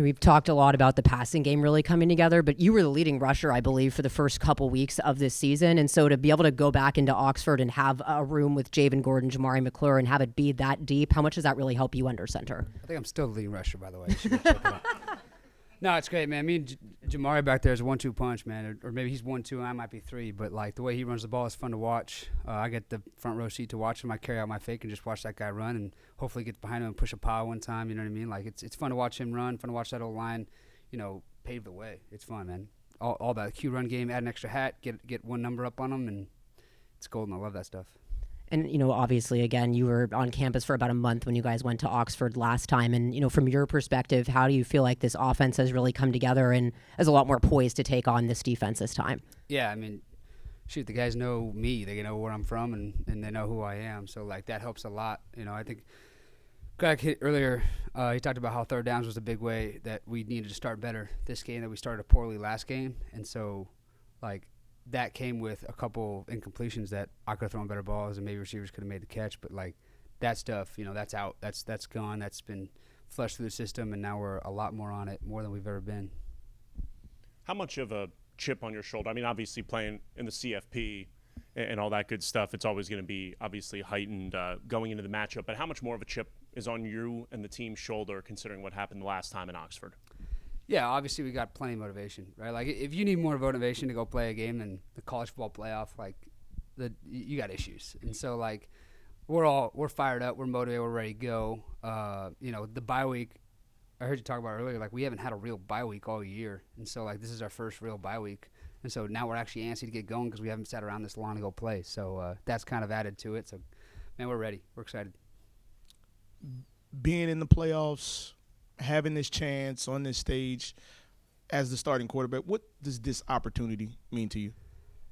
We've talked a lot about the passing game really coming together, but you were the leading rusher, I believe, for the first couple weeks of this season. And so to be able to go back into Oxford and have a room with Javen Gordon, Jamari McClure, and have it be that deep, how much does that really help you under center? I think I'm still the leading rusher, by the way. You should go check it out. No, it's great, man. Me and Jamari back there is a 1-2 punch, man. Or maybe he's 1-2 and I might be 3. But, like, the way he runs the ball is fun to watch. I get the front row seat to watch him. I carry out my fake and just watch that guy run and hopefully get behind him and push a pile one time. You know what I mean? Like, it's fun to watch him run, fun to watch that old line, pave the way. It's fun, man. All that Q run game, add an extra hat, get one number up on him, and it's golden. I love that stuff. And, obviously, again, you were on campus for about a month when you guys went to Oxford last time. And, from your perspective, how do you feel like this offense has really come together and is a lot more poised to take on this defense this time? Yeah, I mean, shoot, the guys know me. They know where I'm from, and they know who I am. So, like, that helps a lot. I think Greg hit earlier, he talked about how third downs was a big way that we needed to start better this game, that we started poorly last game. And so, like, that came with a couple incompletions that I could have thrown better balls and maybe receivers could have made the catch. But, like, that stuff, that's out. That's gone. That's been flushed through the system, and now we're a lot more on it, more than we've ever been. How much of a chip on your shoulder? I mean, obviously playing in the CFP and all that good stuff, it's always going to be obviously heightened going into the matchup. But how much more of a chip is on you and the team's shoulder considering what happened the last time in Oxford? Yeah, obviously we got plenty of motivation, right? Like, if you need more motivation to go play a game than the college football playoff, like, you got issues. And so, like, we're fired up, we're motivated, we're ready to go. The bye week, I heard you talk about earlier, like, we haven't had a real bye week all year. And so, like, this is our first real bye week. And so now we're actually antsy to get going because we haven't sat around this long to go play. So that's kind of added to it. So, man, we're ready. We're excited. Being in the playoffs, having this chance on this stage as the starting quarterback, what does this opportunity mean to you?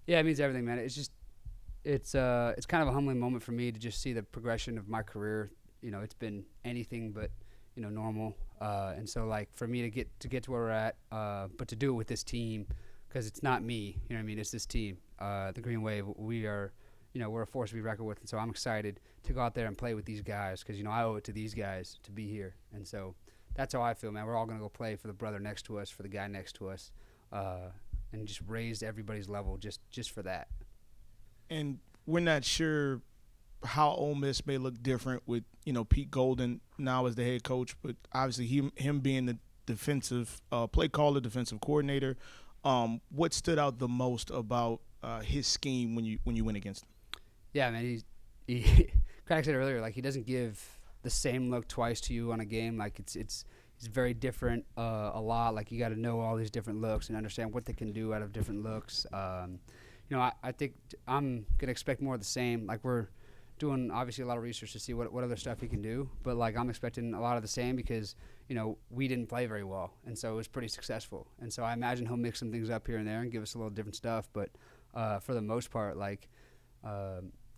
Yeah, it means everything, man. It's kind of a humbling moment for me to just see the progression of my career. It's been anything but, normal. And so, like, for me to get to where we're at, but to do it with this team, because it's not me, you know what I mean? It's this team. The Green Wave, we are, we're a force to be reckoned with. And so I'm excited to go out there and play with these guys because, I owe it to these guys to be here. And so that's how I feel, man. We're all going to go play for the brother next to us, for the guy next to us, and just raise everybody's level just for that. And we're not sure how Ole Miss may look different with, Pete Golden now as the head coach, but obviously him being the defensive play caller, defensive coordinator. What stood out the most about his scheme when you went against him? Yeah, man, he Craig said earlier, like, he doesn't give the same look twice to you on a game. Like, it's very different a lot. Like, you got to know all these different looks and understand what they can do out of different looks. I think I'm going to expect more of the same. Like, we're doing, obviously, a lot of research to see what other stuff he can do. But, like, I'm expecting a lot of the same because, we didn't play very well. And so it was pretty successful. And so I imagine he'll mix some things up here and there and give us a little different stuff. But for the most part, like,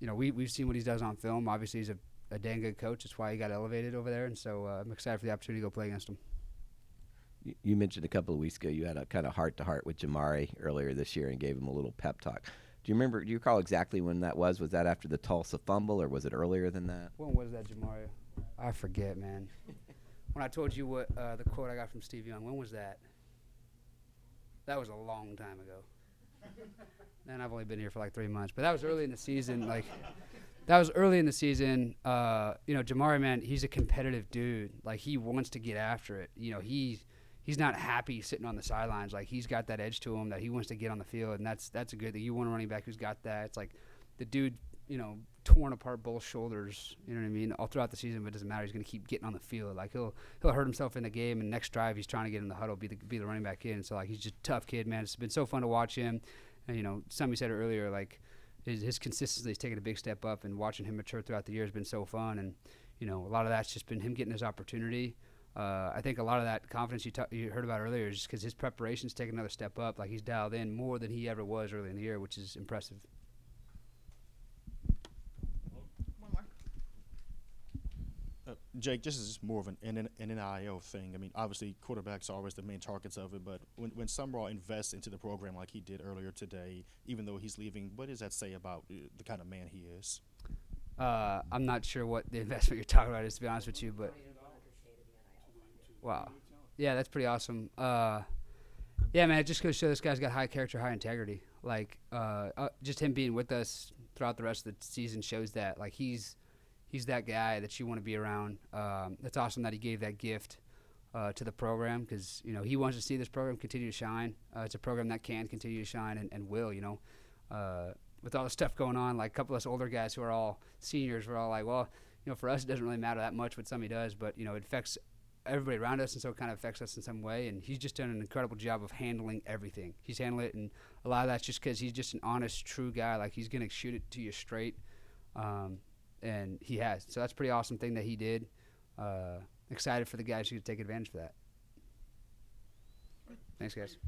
we've seen what he does on film. Obviously, he's a dang good coach. That's why he got elevated over there. And so I'm excited for the opportunity to go play against him. You mentioned a couple of weeks ago you had a kind of heart-to-heart with Jamari earlier this year and gave him a little pep talk. Do you recall exactly when that was? Was that after the Tulsa fumble, or was it earlier than that? When was that, Jamari? I forget, man. When I told you what the quote I got from Steve Young, when was that? That was a long time ago. And I've only been here for like 3 months. But that was early in the season. Jamari, man, he's a competitive dude. Like, he wants to get after it. He's not happy sitting on the sidelines. Like, he's got that edge to him that he wants to get on the field, and that's a good thing. You want a running back who's got that. It's like the dude, torn apart both shoulders, you know what I mean, all throughout the season, but it doesn't matter. He's going to keep getting on the field. Like, he'll hurt himself in the game, and next drive he's trying to get in the huddle, be the running back in. So, like, he's just a tough kid, man. It's been so fun to watch him. And, somebody said it earlier, like, his consistency is taking a big step up, and watching him mature throughout the year has been so fun. And, a lot of that's just been him getting his opportunity. I think a lot of that confidence you heard about earlier is just because his preparation's taken another step up. Like, he's dialed in more than he ever was early in the year, which is impressive. One more. Jake, this is more of an NIL thing. I mean, obviously, quarterbacks are always the main targets of it, but when Summerall invests into the program like he did earlier today, even though he's leaving, what does that say about the kind of man he is? I'm not sure what the investment you're talking about is, to be honest with you, but wow. Yeah, that's pretty awesome. Yeah, man, it just goes to show this guy's got high character, high integrity. Like, just him being with us throughout the rest of the season shows that. Like, he's that guy that you want to be around. It's awesome that he gave that gift to the program because, you know, he wants to see this program continue to shine. It's a program that can continue to shine and will, you know. With all the stuff going on, like a couple of us older guys who are all seniors, we're all like, well, you know, for us it doesn't really matter that much what somebody does, but, you know, it affects everybody around us, and so it kind of affects us in some way. And he's just done an incredible job of handling everything. He's handled it, and a lot of that's just because he's just an honest, true guy. Like, he's going to shoot it to you straight, and he has. So that's a pretty awesome thing that he did. Excited for the guys who could take advantage of that. Thanks, guys.